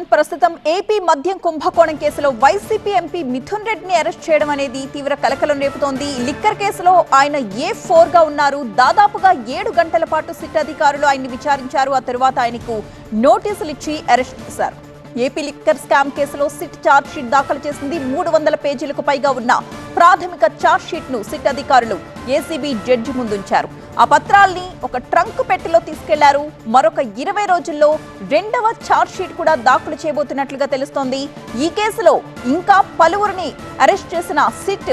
ప్రస్తుతం ఏపీ మద్యం కుంభకోణం కేసులో వైసీపీ ఎంపీ మిథున్ రెడ్డిని అరెస్ట్ చేయడం అనేది తీవ్ర కలకలం రేపుతోంది. లిక్కర్ కేసులో ఆయన A4 గా ఉన్నారు. దాదాపుగా 7 గంటల పాటు సిట్ అధికారులు ఆయన్ని విచారించారు. ఆ తర్వాత ఆయనకు నోటీసులు ఇచ్చి అరెస్ట్ చేశారు. ఏపీ లిక్కర్ స్కామ్ కేసులో సిట్ ఛార్జ్ షీట్ దాఖలు చేసింది. 300 పేజీలకు పైగా ఉన్న ప్రాథమిక ఛార్జ్ షీట్ ను సిట్ అధికారులు ఏసీబీ జడ్జి ముందుంచారు. ఆ పత్రాల్ని ఒక ట్రంక్ పెట్టెలో తీసుకెళ్లారు. మరొక 20 రోజుల్లో రెండవ ఛార్జ్ షీట్ కూడా దాఖలు చేయబోతున్నట్లుగా తెలుస్తోంది. ఈ కేసులో ఇంకా పలువురిని అరెస్ట్ చేసిన సిట్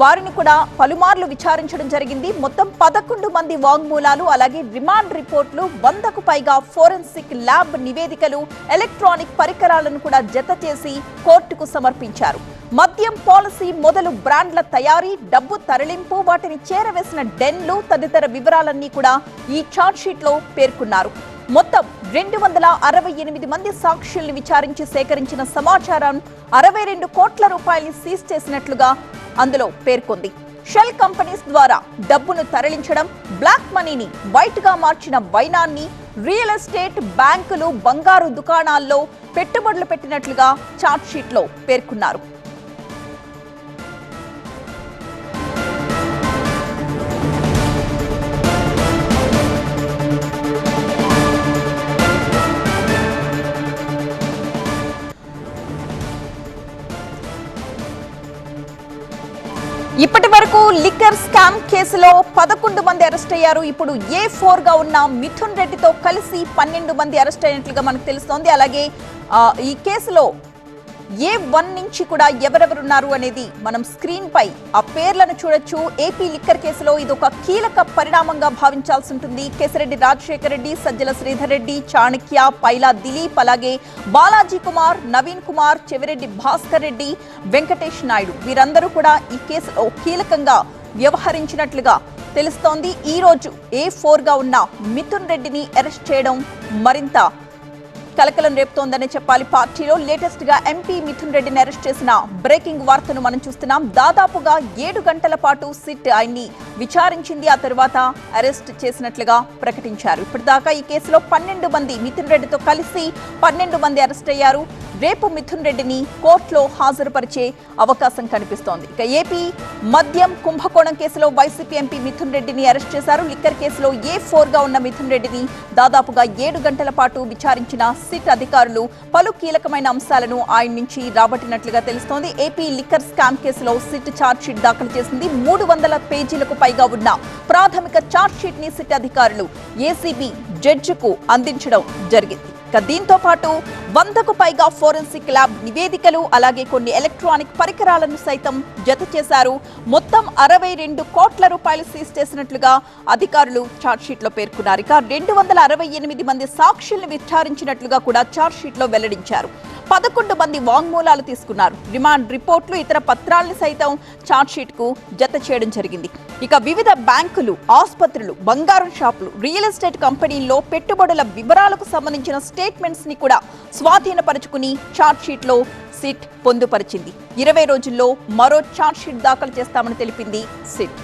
వారిని కూడా పలుమార్లు విచారించడం జరిగింది. మొత్తం 11 మంది వాంగ్మూలాలు, అలాగే రిమాండ్ రిపోర్టులు, 100కు పైగా ఫోరెన్సిక్ ల్యాబ్ నివేదికలు, ఎలక్ట్రానిక్ పరికరాలను కూడా జత చేసి కోర్టుకు సమర్పించారు. మద్యం పాలసీ మొదలు బ్రాండ్ల తయారీ, డబ్బు తరలింపు, వాటిని చేరవేసిన డెన్లు తదితర వివరాలన్నీ కూడా ఈ ఛార్జ్ షీట్ లో పేర్కొన్నారు. మొత్తం 268 మంది సాక్షుల్ని విచారించి సేకరించిన సమాచారం 62 కోట్ల రూపాయలు సీజ్ చేసినట్లుగా అందులో పేర్కొంది. షెల్ కంపెనీస్ ద్వారా డబ్బును తరలించడం, బ్లాక్ మనీని వైట్ గా మార్చిన వైనాన్ని, రియల్ ఎస్టేట్, బ్యాంకులు, బంగారు దుకాణాల్లో పెట్టుబడులు పెట్టినట్లుగా ఛార్జ్ షీట్ లో పేర్కొన్నారు. ఇప్పటి వరకు లిక్కర్ స్కామ్ కేసులో 11 మంది అరెస్ట్ అయ్యారు. ఇప్పుడు A4 గా ఉన్న మిథున్ రెడ్డితో కలిసి 12 మంది అరెస్ట్ అయినట్లుగా మనకు తెలుస్తోంది. అలాగే ఈ కేసులో A1 నుంచి కూడా ఎవరెవరున్నారు అనేది మనం స్క్రీన్ పై ఆ పేర్లను చూడొచ్చు. ఏపీ లిక్కర్ కేసులో ఇది ఒక కీలక పరిణామంగా భావించాల్సి ఉంటుంది. కేశిరెడ్డి రాజశేఖర రెడ్డి, సజ్జల శ్రీధర్ రెడ్డి, చాణక్య, పైలా దిలీప్, అలాగే బాలాజీ కుమార్, నవీన్ కుమార్, చెవిరెడ్డి భాస్కర్ రెడ్డి, వెంకటేష్ నాయుడు వీరందరూ కూడా ఈ కేసులో కీలకంగా వ్యవహరించినట్లుగా తెలుస్తోంది. ఈ రోజు A4 గా ఉన్న మిథున్ రెడ్డిని అరెస్ట్ చేయడం మరింత కలకలం రేపుతోందనే చెప్పాలి. పార్టీలో లేటెస్ట్ గా ఎంపీ మిథున్ రెడ్డిని అరెస్ట్ చేసిన బ్రేకింగ్ వార్తను మనం చూస్తున్నాం. దాదాపుగా 7 గంటల పాటు సిట్ ఆయన్ని విచారించింది. ఆ తర్వాత అరెస్ట్ చేసినట్లుగా ప్రకటించారు. ఇప్పటిదాకా ఈ కేసులో 12 మంది మిథున్ రెడ్డితో కలిసి 12 మంది అరెస్ట్ అయ్యారు. రేపు మిథున్ రెడ్డిని కోర్టులో హాజరుపరిచే అవకాశం కనిపిస్తోంది. ఇక ఏపీ మద్యం కుంభకోణం కేసులో వైసీపీ ఎంపీ మిథున్ రెడ్డిని అరెస్ట్ చేశారు. లిక్కర్ కేసులో A4 గా ఉన్న మిథున్ రెడ్డిని దాదాపుగా 7 గంటల పాటు విచారించిన సిట్ అధికారులు పలు కీలకమైన అంశాలను ఆయన నుంచి రాబట్టినట్లుగా తెలుస్తోంది. ఏపీ లిక్కర్ స్కామ్ కేసులో సిట్ ఛార్జ్ షీట్ దాఖలు చేసింది. 300 పేజీలకు పైగా ఉన్న ప్రాథమిక ఛార్జ్ షీట్ ని సిట్ అధికారులు ఏసీబీ జడ్జికు అందించడం జరిగింది. దీంతో పాటు 100కు పైగా ఫోరెన్సిక్ ల్యాబ్ నివేదికలు, అలాగే కొన్ని ఎలక్ట్రానిక్ పరికరాలను సైతం జత చేశారు. మొత్తం 62 కోట్ల రూపాయలు సీజ్ చేసినట్లుగా అధికారులు ఛార్జ్ షీట్ లో పేర్కొన్నారు. ఇక 268 మంది సాక్షుల్ని విచారించినట్లుగా కూడా ఛార్జ్ షీట్ లో వెల్లడించారు. 11 మంది వాంగ్మూలాలు తీసుకున్నారు. రిమాండ్ రిపోర్టులు, ఇతర పత్రాలను సైతం ఛార్జ్ షీట్ కు జత చేయడం జరిగింది. ఇక వివిధ బ్యాంకులు, ఆసుపత్రులు, బంగారం షాపులు, రియల్ ఎస్టేట్ కంపెనీల్లో పెట్టుబడుల వివరాలకు సంబంధించిన స్టేట్మెంట్స్ ని కూడా స్వాధీనపరుచుకుని ఛార్జ్ షీట్ లో సిట్ పొందుపరిచింది. 20 రోజుల్లో మరో ఛార్జ్ షీట్ దాఖలు చేస్తామని తెలిపింది సిట్.